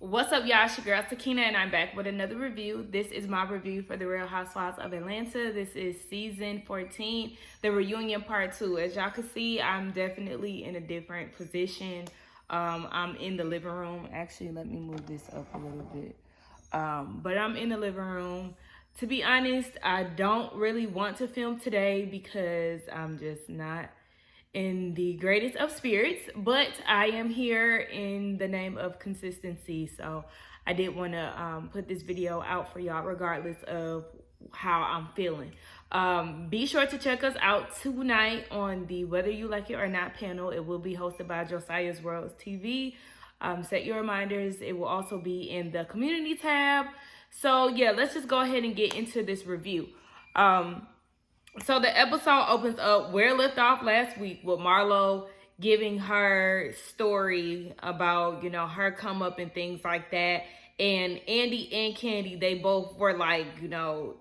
What's up, y'all? It's your girl Sakina, and I'm back with another review. This is my review for the Real Housewives of Atlanta. This is season 14, the reunion part 2. As y'all can see, I'm definitely in a different position. I'm in the living room. Actually, let me move this up a little bit. But I'm in the living room. To be honest, I don't really want to film today because I'm just not in the greatest of spirits, but I am here in the name of consistency. So I did want to put this video out for y'all regardless of how I'm feeling. Be sure to check us out tonight on the Whether You Like It or Not panel. It will be hosted by Josiah's Worlds TV. Set your reminders. It will also be in the community tab. So yeah, let's just go ahead and get into this review. So the episode opens up where it left off last week with Marlo giving her story about, you know, her come up and things like that. And Andy and Candy, they both were like, you know,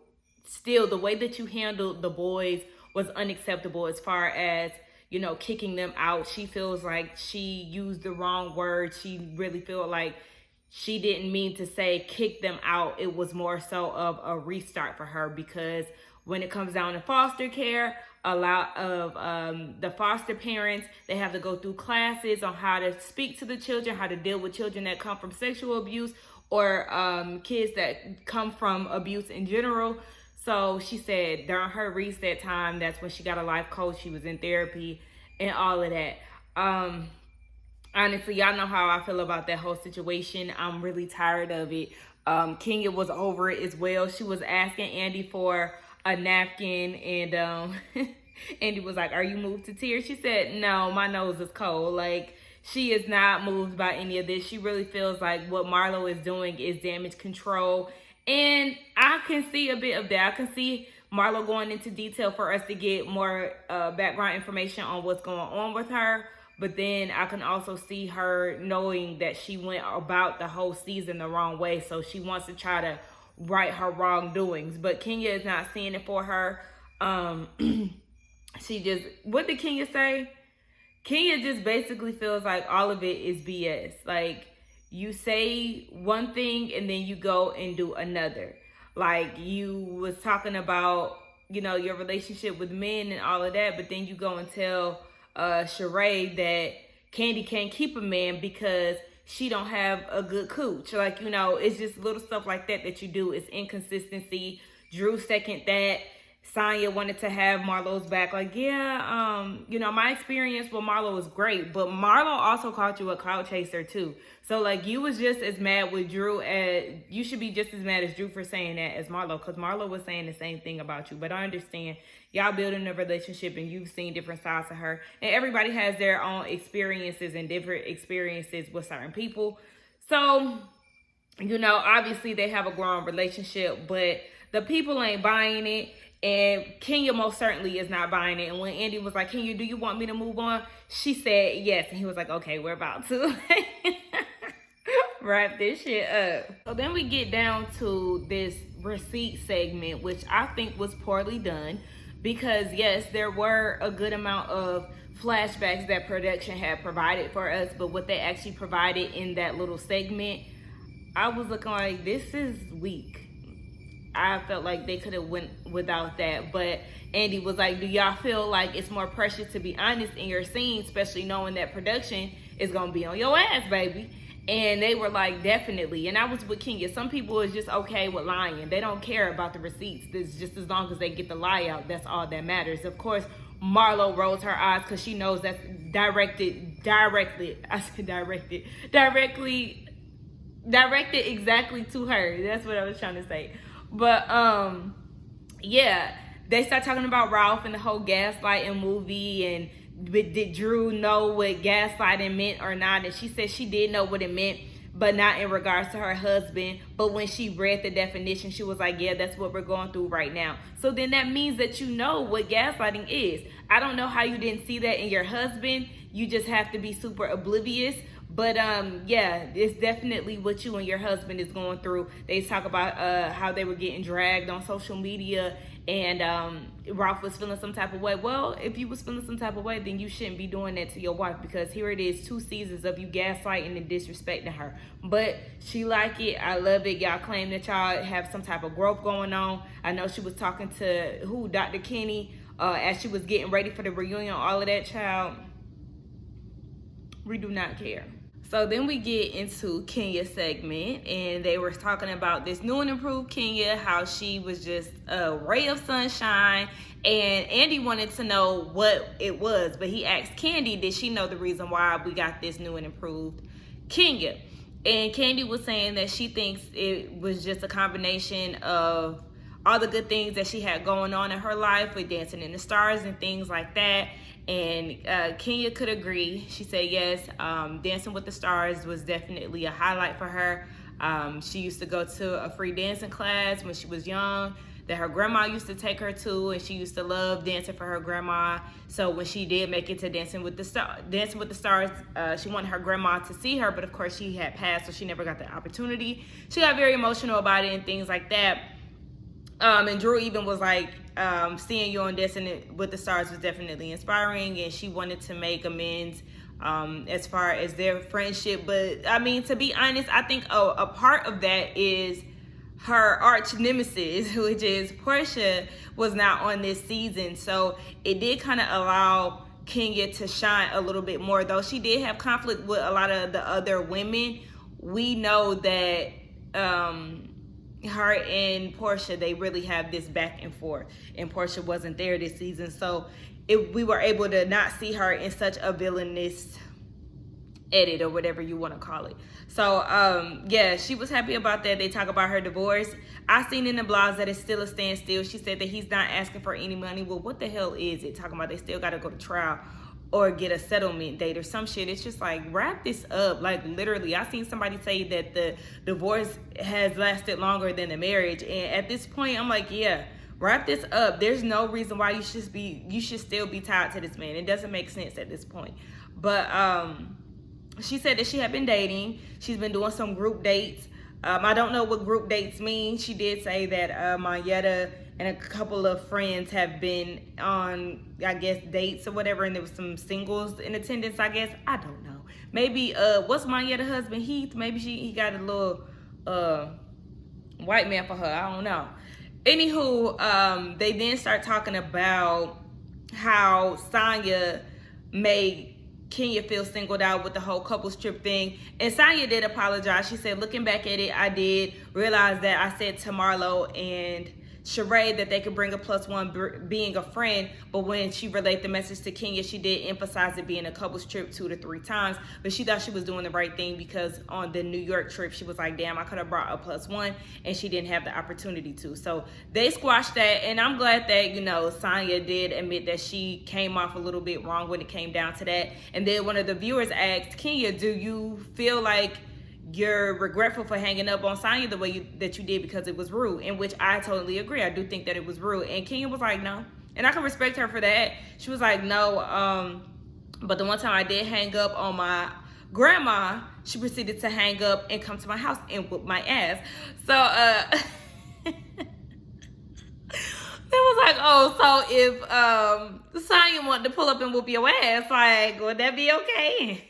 still the way that you handled the boys was unacceptable as far as, you know, kicking them out. She feels like she used the wrong word. She really felt like she didn't mean to say kick them out. It was more so of a restart for her, because when it comes down to foster care, a lot of the foster parents, they have to go through classes on how to speak to the children, how to deal with children that come from sexual abuse or kids that come from abuse in general. So she said during her reset time, that's when she got a life coach. She was in therapy and all of that. Honestly, y'all know how I feel about that whole situation. I'm really tired of it. Kenya was over it as well. She was asking Andy for a napkin, and Andy was like, "Are you moved to tears?" She said, "No, my nose is cold." Like, she is not moved by any of this. She really feels like what Marlo is doing is damage control, and I can see a bit of that. I can see Marlo going into detail for us to get more background information on what's going on with her. But then I can also see her knowing that she went about the whole season the wrong way. So she wants to try to right her wrongdoings. But Kenya is not seeing it for her. She just, what did Kenya say? Kenya just basically feels like all of it is BS. Like, you say one thing and then you go and do another. Like, you was talking about, you know, your relationship with men and all of that, but then you go and tell Sheree that Candy can't keep a man because she don't have a good cooch. Like, you know, it's just little stuff like that that you do. It's inconsistency. Drew second that. Sonya wanted to have Marlo's back. Like, yeah, you know, my experience with Marlo was great, but Marlo also called you a clout chaser too. So, like, you was just as mad with Drew as, you should be just as mad as Drew for saying that as Marlo, because Marlo was saying the same thing about you. But I understand y'all building a relationship and you've seen different sides of her, and everybody has their own experiences and different experiences with certain people. So, you know, obviously they have a growing relationship, but the people ain't buying it. And Kenya most certainly is not buying it. And when Andy was like, Kenya, do you want me to move on? She said yes. And he was like, okay, we're about to wrap this shit up. So then we get down to this receipt segment, which I think was poorly done. Because yes, there were a good amount of flashbacks that production had provided for us. But what they actually provided in that little segment, I was looking like, this is weak. I felt like they could have went without that. But Andy was like, do y'all feel like it's more pressure to be honest in your scene, especially knowing that production is going to be on your ass, baby? And they were like, definitely. And I was with Kenya. Some people is just okay with lying. They don't care about the receipts. It's just as long as they get the lie out, that's all that matters. Of course, Marlo rolls her eyes because she knows that's directed exactly to her. That's what I was trying to say. But yeah, they start talking about Ralph and the whole gaslighting movie, and did Drew know what gaslighting meant or not? And she said she did know what it meant, but not in regards to her husband. But when she read the definition, she was like, yeah, that's what we're going through right now. So then that means that you know what gaslighting is. I don't know how you didn't see that in your husband. You just have to be super oblivious. But yeah, it's definitely what you and your husband is going through. They talk about how they were getting dragged on social media, and Ralph was feeling some type of way. Well, if you was feeling some type of way, then you shouldn't be doing that to your wife, because here it is, 2 seasons of you gaslighting and disrespecting her. But she like it. I love it. Y'all claim that y'all have some type of growth going on. I know she was talking to Dr. Kenny, as she was getting ready for the reunion, all of that, child. We do not care. So then we get into Kenya's segment, and they were talking about this new and improved Kenya, how she was just a ray of sunshine. And Andy wanted to know what it was, but he asked Candy, did she know the reason why we got this new and improved Kenya? And Candy was saying that she thinks it was just a combination of all the good things that she had going on in her life with Dancing in the Stars and things like that. And Kenya could agree. She said yes, Dancing with the Stars was definitely a highlight for her. She used to go to a free dancing class when she was young that her grandma used to take her to, and she used to love dancing for her grandma. So when she did make it to Dancing with the Stars, she wanted her grandma to see her, but of course she had passed, so she never got the opportunity. She got very emotional about it and things like that. And Drew even was like, seeing you on Dancing with the Stars was definitely inspiring, and she wanted to make amends as far as their friendship. But I mean, to be honest, I think a part of that is her arch nemesis, which is Portia, was not on this season. So it did kind of allow Kenya to shine a little bit more. Though she did have conflict with a lot of the other women, we know that her and Portia, they really have this back and forth, and Portia wasn't there this season, so we were able to not see her in such a villainous edit, or whatever you want to call it. So yeah, she was happy about that. They talk about her divorce. I seen in the blogs that it's still a standstill. She said that he's not asking for any money. Well, what the hell is it? Talking about they still got to go to trial or get a settlement date or some shit. It's just like, wrap this up. Like, literally, I seen somebody say that the divorce has lasted longer than the marriage, and at this point I'm like, yeah, wrap this up. There's no reason why you should still be tied to this man. It doesn't make sense at this point. But she said that she had been dating. She's been doing some group dates. I don't know what group dates mean. She did say that Mayetta and a couple of friends have been on, I guess, dates or whatever, and there was some singles in attendance, I guess. I don't know. Maybe, what's Mayetta's husband, Heath? Maybe he got a little white man for her. I don't know. Anywho, they then start talking about how Sonya made Kenya feels singled out with the whole couples trip thing. And Sonya did apologize. She said, looking back at it, I did realize that I said to Marlo and Sheree that they could bring a +1 being a friend, but when she relayed the message to Kenya, she did emphasize it being a couples trip 2 to 3 times. But she thought she was doing the right thing, because on the New York trip, she was like, damn, I could have brought a +1, and she didn't have the opportunity to. So they squashed that, and I'm glad that, you know, Sonya did admit that she came off a little bit wrong when it came down to that. And then one of the viewers asked Kenya, do you feel like you're regretful for hanging up on Sonya the way that you did because it was rude? In which I totally agree. I do think that it was rude. And Kenya was like, no. And I can respect her for that. She was like, no. But the one time I did hang up on my grandma, she proceeded to hang up and come to my house and whoop my ass. So it was like, oh, so if Sonya wanted to pull up and whoop your ass, like, would that be okay?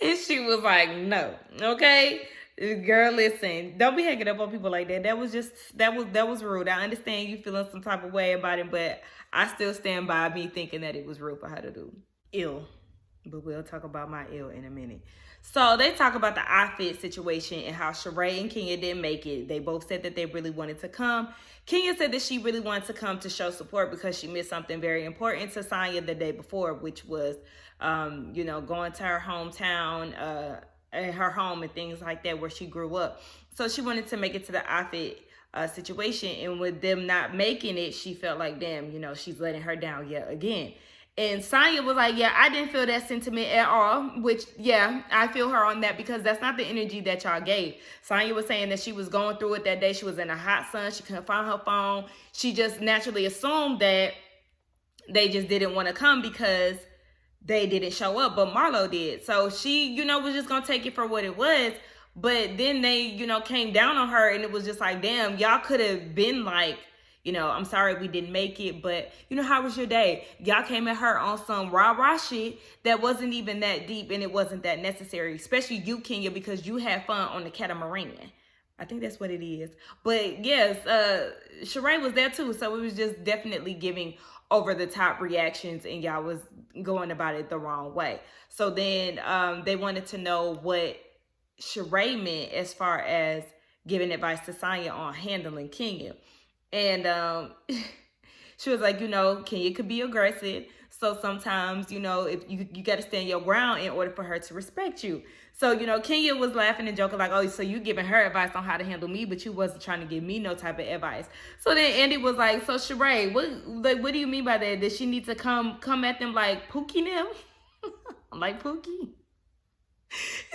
And she was like, no. Okay, girl, listen, don't be hanging up on people like that. That was rude. I understand you feeling some type of way about it, but I still stand by me thinking that it was rude for her to do. Ill. But we'll talk about my ill in a minute. So they talk about the outfit situation and how Sheree and Kenya didn't make it. They both said that they really wanted to come. Kenya said that she really wanted to come to show support because she missed something very important to Sonya the day before, which was, you know, going to her hometown, her home and things like that where she grew up. So she wanted to make it to the outfit situation. And with them not making it, she felt like, damn, you know, she's letting her down yet again. And Sonya was like, yeah, I didn't feel that sentiment at all, which, yeah, I feel her on that because that's not the energy that y'all gave. Sonya was saying that she was going through it that day. She was in a hot sun. She couldn't find her phone. She just naturally assumed that they just didn't want to come because they didn't show up, but Marlo did. So she, was just gonna take it for what it was. But then they, came down on her, and it was just like, damn, y'all could have been like, I'm sorry we didn't make it, but how was your day? Y'all came at her on some rah-rah shit that wasn't even that deep, and it wasn't that necessary, especially you, Kenya, because you had fun on the catamaran. I think that's what it is. But yes, Sheree was there too, so it was just definitely giving over the top reactions, and y'all was going about it the wrong way. So then they wanted to know what Sheree meant as far as giving advice to Sanya on handling Kenya. And she was like, Kenya could be aggressive. So sometimes, if you got to stand your ground in order for her to respect you. So, Kenya was laughing and joking like, oh, so you giving her advice on how to handle me, but you wasn't trying to give me no type of advice. So then Andy was like, so Sheree, what do you mean by that? Does she need to come at them like Pookie now? Like Pookie?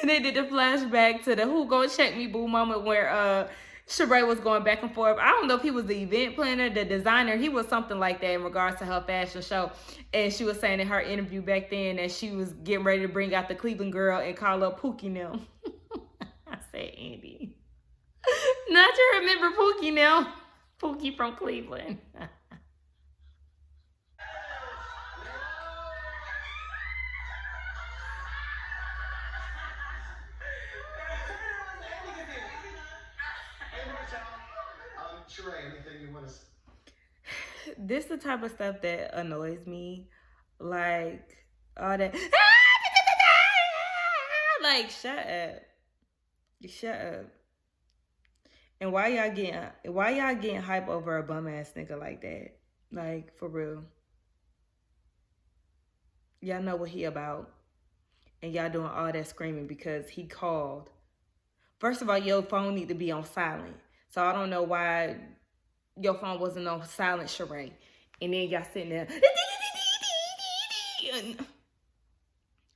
And they did the flashback to the who gonna check me boo moment where Sheree was going back and forth. I don't know if he was the event planner, the designer. He was something like that in regards to her fashion show. And she was saying in her interview back then that she was getting ready to bring out the Cleveland girl and call her Pookie now. I said, Andy. Not to remember Pookie now. Pookie from Cleveland. Sheree, anything you want to? This is the type of stuff that annoys me, like all that. Like, shut up. And why y'all getting hype over a bum ass nigga like that? Like, for real. Y'all know what he about, and y'all doing all that screaming because he called. First of all, your phone need to be on silent. So I don't know why your phone wasn't on silent, Sheree. And then y'all sitting there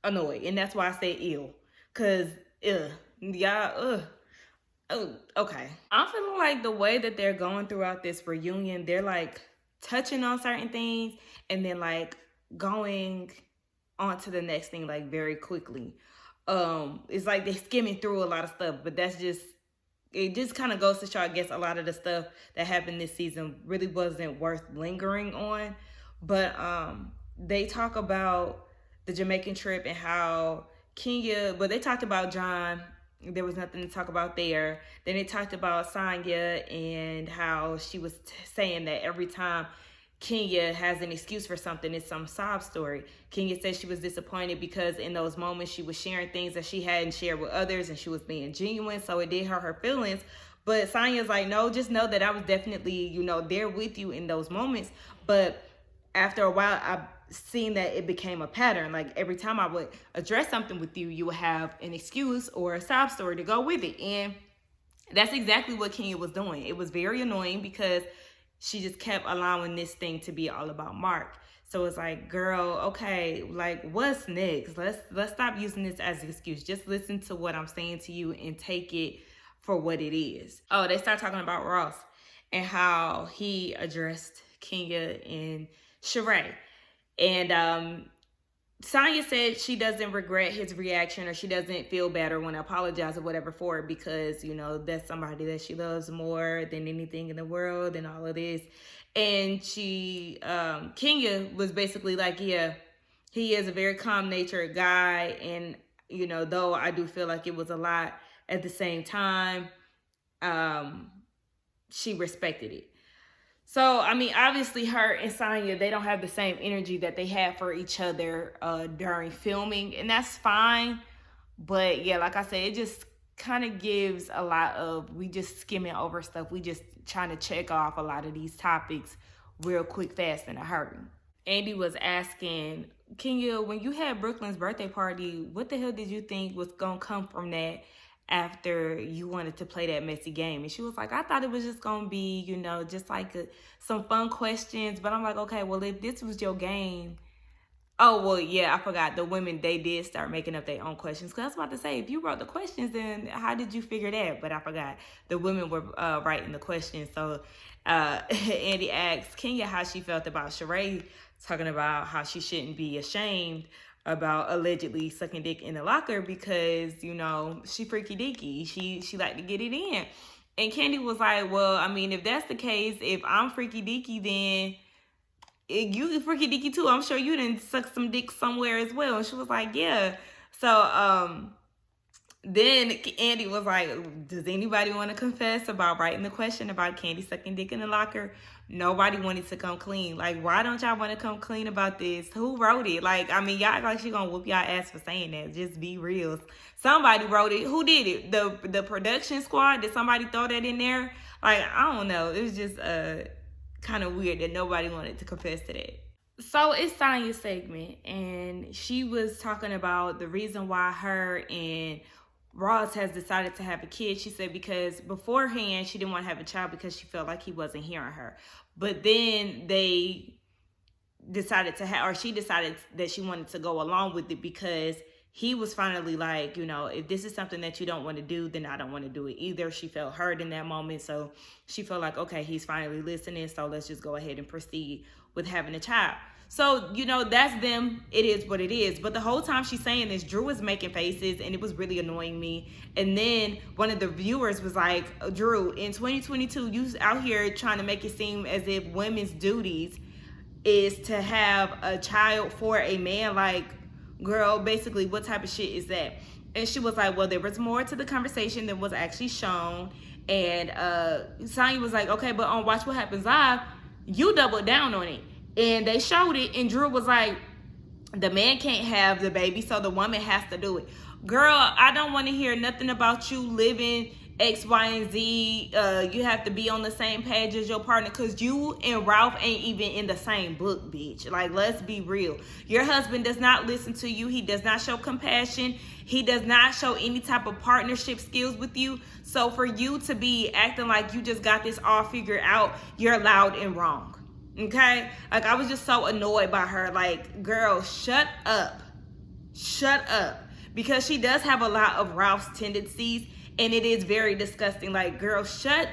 annoyed. And that's why I said ill. Cause y'all, oh, okay. I'm feeling like the way that they're going throughout this reunion, they're like touching on certain things and then like going on to the next thing like very quickly. It's like they're skimming through a lot of stuff, but it just kind of goes to show, I guess, a lot of the stuff that happened this season really wasn't worth lingering on. But they talk about the Jamaican trip and how Kenya, but they talked about John. There was nothing to talk about there. Then they talked about Sanya and how she was saying that every time Kenya has an excuse for something, it's some sob story. Kenya said she was disappointed because in those moments she was sharing things that she hadn't shared with others and she was being genuine, so it did hurt her feelings. But Sanya's like, no, just know that I was definitely, there with you in those moments. But after a while, I've seen that it became a pattern. Like every time I would address something with you, you would have an excuse or a sob story to go with it. And that's exactly what Kenya was doing. It was very annoying because she just kept allowing this thing to be all about Mark. So it's like, girl, okay, like what's next? Let's stop using this as an excuse. Just listen to what I'm saying to you and take it for what it is. Oh, they start talking about Ross and how he addressed Kenya and Sheree. And Sanya said she doesn't regret his reaction or she doesn't feel better when I apologize or whatever for it because, that's somebody that she loves more than anything in the world and all of this. And Kenya was basically like, yeah, he is a very calm-natured guy. And, though I do feel like it was a lot at the same time, she respected it. So, I mean, obviously her and Sanya, they don't have the same energy that they had for each other during filming, and that's fine. But yeah, like I said, it just kind of gives a lot of, we just skimming over stuff. We just trying to check off a lot of these topics real quick, fast, in a hurry. Andy was asking, Kenya, when you had Brooklyn's birthday party, what the hell did you think was going to come from that after you wanted to play that messy game? And she was like, I thought it was just going to be, just like some fun questions. But I'm like, okay, well, if this was your game. Oh, well, yeah, I forgot. The women, they did start making up their own questions. Because I was about to say, if you wrote the questions, then how did you figure that? But I forgot. The women were writing the questions. So Andy asked Kenya how she felt about Sheree talking about how she shouldn't be ashamed about allegedly sucking dick in the locker because, she freaky dicky. She liked to get it in. And Kandi was like, well, I mean, if that's the case, if I'm freaky dicky, then you freaky dicky too. I'm sure you didn't suck some dick somewhere as well. And she was like, yeah. So, then Andy was like, does anybody want to confess about writing the question about Kandi sucking dick in the locker? Nobody wanted to come clean. Like, why don't y'all want to come clean about this? Who wrote it? Like, I mean, y'all act like she gonna whoop y'all ass for saying that. Just be real. Somebody wrote it. Who did it? The production squad? Did somebody throw that in there? Like, I don't know. It was just kind of weird that nobody wanted to confess to that. So it's Sonya's segment, and she was talking about the reason why her and Ross has decided to have a kid. She said because beforehand she didn't want to have a child because she felt like he wasn't hearing her. But then they decided to have, or she decided that she wanted to go along with it because he was finally like, if this is something that you don't want to do, then I don't want to do it either. She felt heard in that moment. So she felt like, okay, he's finally listening. So let's just go ahead and proceed with having a child. So, that's them. It is what it is. But the whole time she's saying this, Drew was making faces, and it was really annoying me. And then one of the viewers was like, Drew, in 2022, you out here trying to make it seem as if women's duties is to have a child for a man. Like, girl, basically, what type of shit is that? And she was like, well, there was more to the conversation than was actually shown. And Sonya was like, okay, but on Watch What Happens Live, you doubled down on it. And they showed it, and Drew was like, the man can't have the baby, so the woman has to do it. Girl, I don't want to hear nothing about you living X, Y, and Z. You have to be on the same page as your partner, because you and Ralph ain't even in the same book, bitch. Like, let's be real. Your husband does not listen to you. He does not show compassion. He does not show any type of partnership skills with you. So for you to be acting like you just got this all figured out, you're loud and wrong. Okay? Like, I was just so annoyed by her. Like, girl, shut up. Shut up. Because she does have a lot of Ralph's tendencies, and it is very disgusting. Like, girl, shut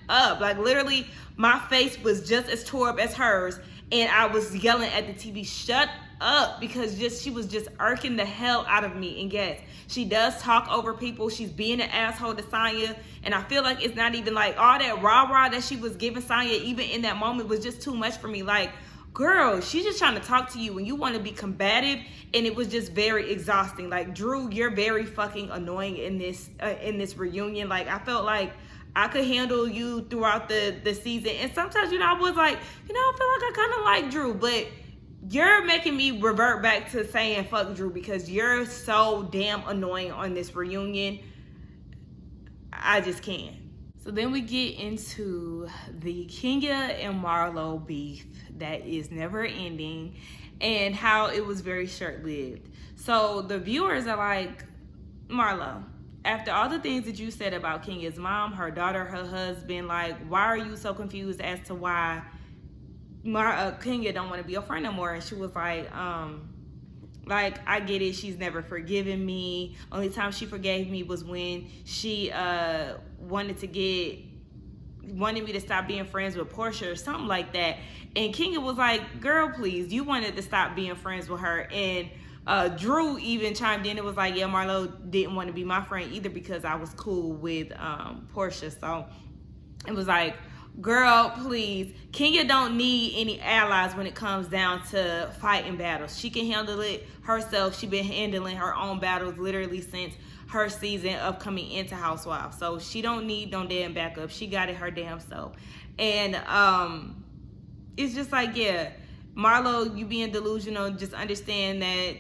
up. Like, literally, my face was just as tore up as hers, and I was yelling at the TV, shut up, because she was just irking the hell out of me. And yes, she does talk over people. She's being an asshole to Sonya, and I feel like it's not even like all that rah-rah that she was giving Sonya even in that moment was just too much for me. Like, girl, she's just trying to talk to you and you want to be combative, and it was just very exhausting. Like, Drew, you're very fucking annoying in this reunion. Like, I felt like I could handle you throughout the season, and sometimes, I was like, I feel like I kind of like Drew, but you're making me revert back to saying fuck Drew because you're so damn annoying on this reunion. I just can't. So then we get into the Kenya and Marlo beef that is never ending and how it was very short-lived. So the viewers are like, Marlo, after all the things that you said about Kenya's mom, her daughter, her husband, like, why are you so confused as to why Kenya don't want to be a friend no more? And she was like, I get it, she's never forgiven me. Only time she forgave me was when she wanted me to stop being friends with Portia or something like that. And Kenya was like, girl, please, you wanted to stop being friends with her. And Drew even chimed in and was like, yeah, Marlo didn't want to be my friend either because I was cool with Portia. So it was like, girl, please, Kenya don't need any allies when it comes down to fighting battles. She can handle it herself. She's been handling her own battles literally since her season of coming into Housewives. So she don't need no damn backup. She got it her damn self. And it's just like, yeah, Marlo, you being delusional. Just understand that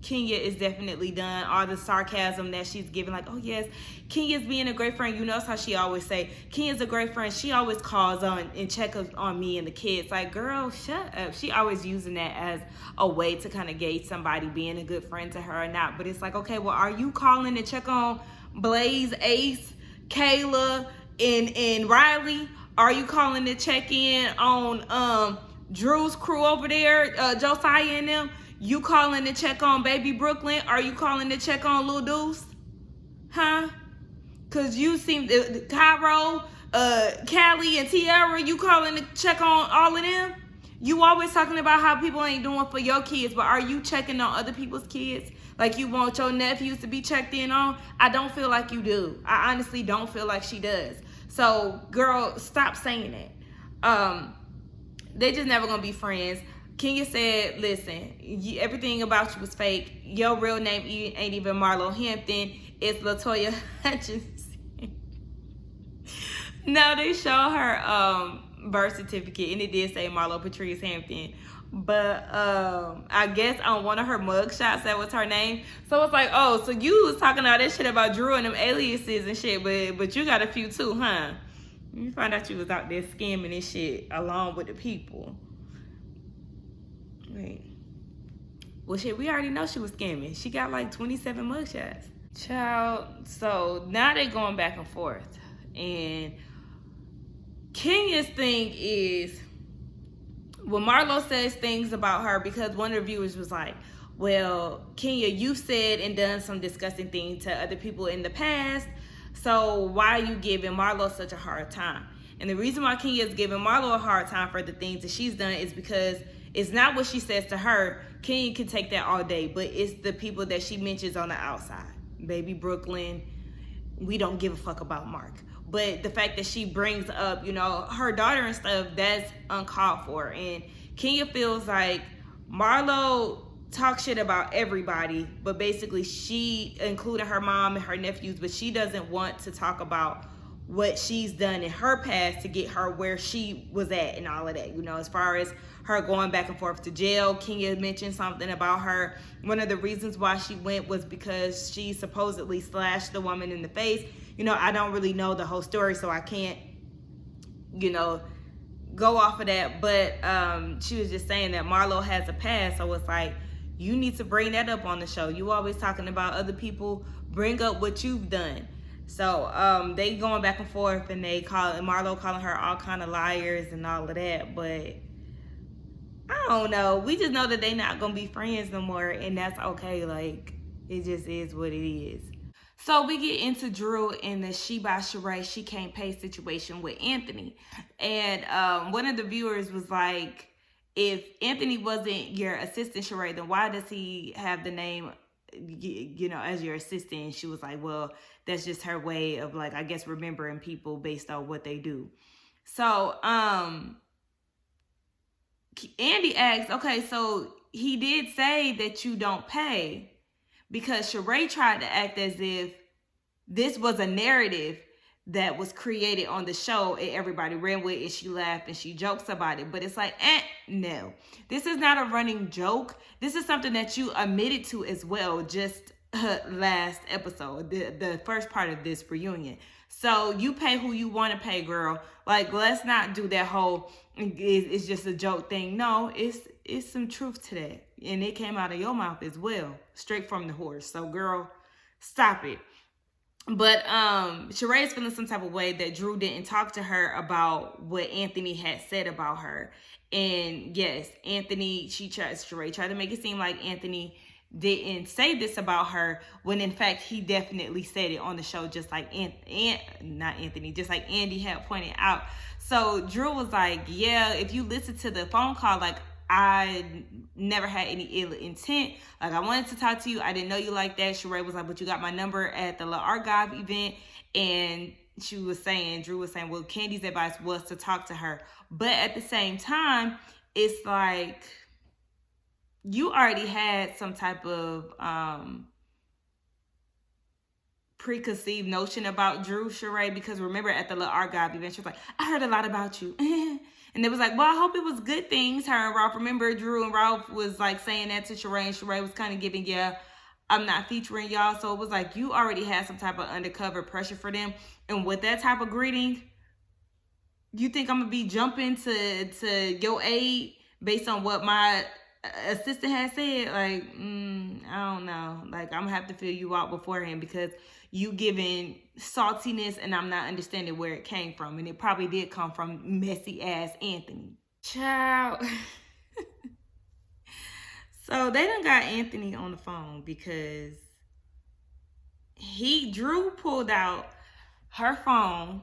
Kenya is definitely done. All the sarcasm that she's giving, like, oh yes, Kenya's being a great friend. You know how she always say, Kenya's a great friend. She always calls on and checks on me and the kids. Like, girl, shut up. She always using that as a way to kind of gauge somebody being a good friend to her or not. But it's like, okay, well, are you calling to check on Blaze, Ace, Kayla, and Riley? Are you calling to check in on Drew's crew over there, Josiah and them? You calling to check on baby Brooklyn? Are you calling to check on Lil Deuce? Huh? Cause you seem Cairo, Callie, and Tiara, you calling to check on all of them? You always talking about how people ain't doing for your kids, but are you checking on other people's kids? Like you want your nephews to be checked in on? I don't feel like you do. I honestly don't feel like she does. So, girl, stop saying it. They just never gonna be friends. Kenya said, listen, everything about you was fake. Your real name ain't even Marlo Hampton. It's LaToya Hutchinson. Now they show her birth certificate and it did say Marlo Patrice Hampton. But I guess on one of her mug shots that was her name. So it's like, oh, so you was talking all that shit about Drew and them aliases and shit, but you got a few too, huh? You find out you was out there scamming and shit along with the people. Wait. Well, shit, we already know she was scamming. She got like 27 mugshots. Child, so now they going back and forth. And Kenya's thing is, when Marlo says things about her, because one of the viewers was like, well, Kenya, you've said and done some disgusting things to other people in the past, so why are you giving Marlo such a hard time? And the reason why Kenya is giving Marlo a hard time for the things that she's done is because it's not what she says to her. Kenya can take that all day, but it's the people that she mentions on the outside. Baby Brooklyn, we don't give a fuck about Mark. But the fact that she brings up, you know, her daughter and stuff, that's uncalled for. And Kenya feels like Marlo talks shit about everybody, but basically she, including her mom and her nephews, but she doesn't want to talk about what she's done in her past to get her where she was at and all of that. You know, as far as her going back and forth to jail, Kenya mentioned something about her. One of the reasons why she went was because she supposedly slashed the woman in the face. You know, I don't really know the whole story, so I can't, you know, go off of that. But she was just saying that Marlo has a past, so it's like, you need to bring that up on the show. You always talking about other people, bring up what you've done. So they going back and forth, and Marlo calling her all kind of liars and all of that. But I don't know. We just know that they not gonna be friends no more, and that's okay. Like, it just is what it is. So we get into Drew and the She by Sheree, she can't pay situation with Anthony. And one of the viewers was like, if Anthony wasn't your assistant, Sheree, then why does he have the name, you know, as your assistant? And she was like, well, that's just her way of, like, I guess remembering people based on what they do. So Andy asks, okay, so he did say that you don't pay, because Sheree tried to act as if this was a narrative that was created on the show and everybody ran with it, and she laughed and she jokes about it. But it's like, no. This is not a running joke. This is something that you admitted to as well just last episode, the first part of this reunion. So you pay who you want to pay, girl. Like, let's not do that whole, it's just a joke thing. No, it's some truth to that. And it came out of your mouth as well, straight from the horse. So, girl, stop it. But Sheree's feeling some type of way that Drew didn't talk to her about what Anthony had said about her. And yes, Sheree tried to make it seem like Anthony didn't say this about her, when in fact he definitely said it on the show, just like just like Andy had pointed out. So Drew was like, yeah, if you listen to the phone call, like, I never had any ill intent. Like, I wanted to talk to you. I didn't know you like that. Sheree was like, but you got my number at the Archive event. And Drew was saying, well, Candy's advice was to talk to her. But at the same time, it's like, you already had some type of preconceived notion about Drew, Sheree, because remember at the Archive event, she was like, I heard a lot about you. And it was like, well, I hope it was good things. Her and Ralph, remember Drew and Ralph was like saying that to Sheree, and Sheree was kind of giving, yeah, I'm not featuring y'all. So it was like, you already had some type of undercover pressure for them. And with that type of greeting, you think I'm going to be jumping to your aid based on what my assistant has said? Like, I don't know. Like, I'm going to have to fill you out beforehand, because you giving saltiness and I'm not understanding where it came from. And it probably did come from messy ass Anthony. Child. So they done got Anthony on the phone because Drew pulled out her phone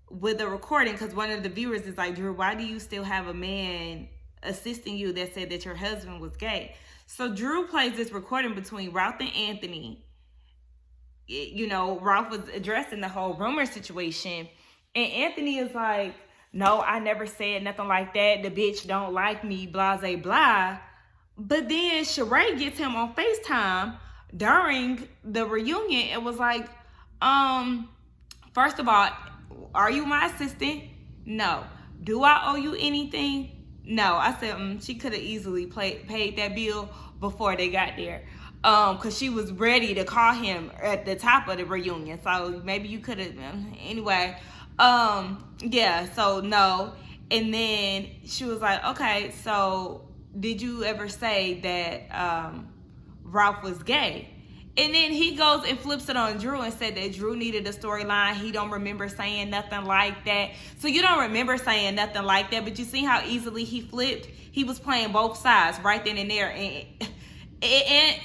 with a recording, because one of the viewers is like, Drew, why do you still have a man assisting you that said that your husband was gay. So Drew plays this recording between Ralph and Anthony. You know, Ralph was addressing the whole rumor situation, and Anthony is like, no, I never said nothing like that. The bitch don't like me, blah, blah, blah. But then Sheree gets him on FaceTime during the reunion and was like, first of all, are you my assistant? No. Do I owe you anything? No. I said, she could have easily paid that bill before they got there. Because she was ready to call him at the top of the reunion. So maybe you could have, anyway. Yeah, so no. And then she was like, okay, so did you ever say that Ralph was gay? And then he goes and flips it on Drew and said that Drew needed a storyline. He don't remember saying nothing like that. So you don't remember saying nothing like that, but you see how easily he flipped? He was playing both sides right then and there. And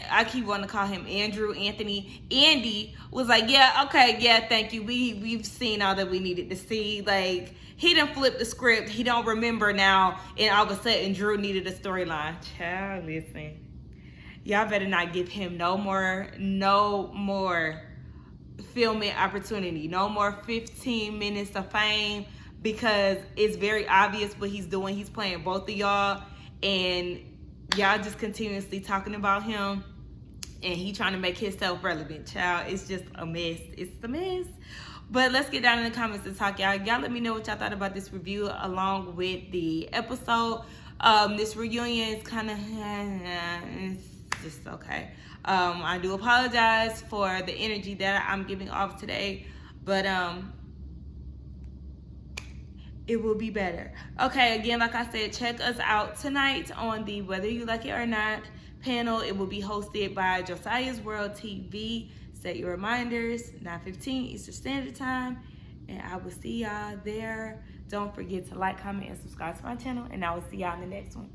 I keep wanting to call him Andrew, Anthony. Andy was like, yeah, okay, yeah, thank you. We've seen all that we needed to see. Like, he done flipped the script. He don't remember now. And all of a sudden, Drew needed a storyline. Child, listen. Y'all better not give him no more filming opportunity. No more 15 minutes of fame, because it's very obvious what he's doing. He's playing both of y'all, and y'all just continuously talking about him, and he trying to make himself relevant. Child, it's just a mess. It's a mess. But let's get down in the comments and talk, y'all. Y'all let me know what y'all thought about this review along with the episode. This reunion is kind of it's just okay. I do apologize for the energy that I'm giving off today, but it will be better. Okay, again, like I said, check us out tonight on the Whether You Like It or Not panel. It will be hosted by Josiah's World TV. Set your reminders, 9:15 Eastern Standard Time, and I will see y'all there. Don't forget to like, comment, and subscribe to my channel, and I will see y'all in the next one.